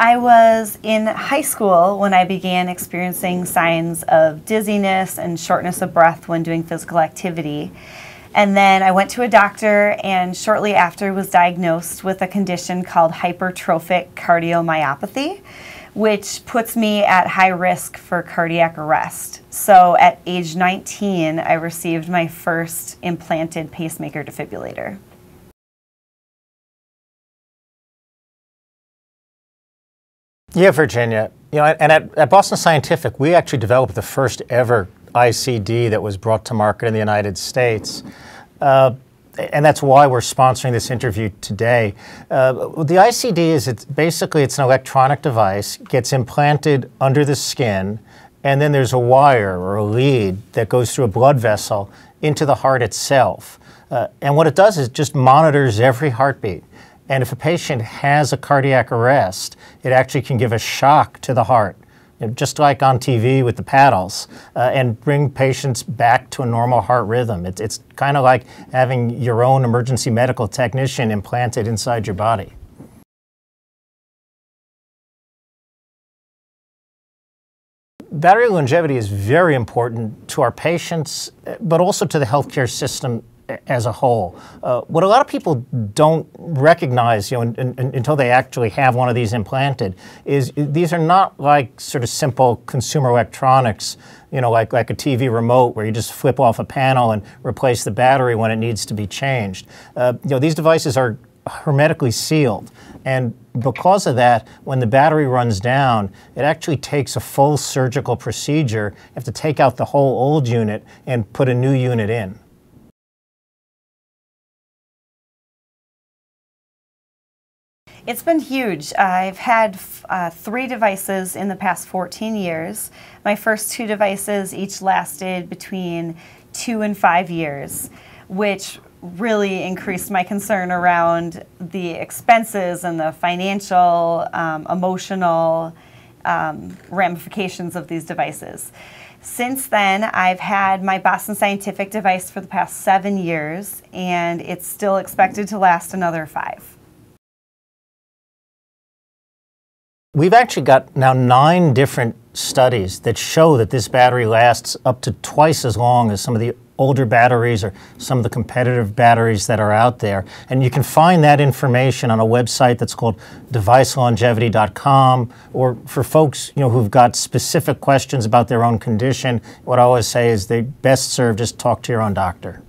I was in high school when I began experiencing signs of dizziness and shortness of breath when doing physical activity. And then I went to a doctor and shortly after was diagnosed with a condition called hypertrophic cardiomyopathy, which puts me at high risk for cardiac arrest. So at age 19, I received my first implanted pacemaker defibrillator. Yeah, Virginia. And at Boston Scientific, we actually developed the first ever ICD that was brought to market in the United States. And that's why we're sponsoring this interview today. The ICD is, it's an electronic device, gets implanted under the skin, and then there's a wire or a lead that goes through a blood vessel into the heart itself. And what it does is just monitors every heartbeat. And if a patient has a cardiac arrest, it actually can give a shock to the heart, just like on TV with the paddles, and bring patients back to a normal heart rhythm. It's kind of like having your own emergency medical technician implanted inside your body. Battery longevity is very important to our patients, but also to the healthcare system as a whole. What a lot of people don't recognize, until they actually have one of these implanted, is these are not like sort of simple consumer electronics, like a TV remote where you just flip off a panel and replace the battery when it needs to be changed. These devices are hermetically sealed, and because of that, when the battery runs down, it actually takes a full surgical procedure. You have to take out the whole old unit and put a new unit in. It's been huge. I've had 3 devices in the past 14 years. My first 2 devices each lasted between 2 and 5 years, which really increased my concern around the expenses and the financial, emotional ramifications of these devices. Since then, I've had my Boston Scientific device for the past 7 years, and it's still expected to last another 5. We've actually got now 9 different studies that show that this battery lasts up to twice as long as some of the older batteries or some of the competitive batteries that are out there. And you can find that information on a website that's called devicelongevity.com, or for folks who've got specific questions about their own condition, what I always say is they best serve just talk to your own doctor.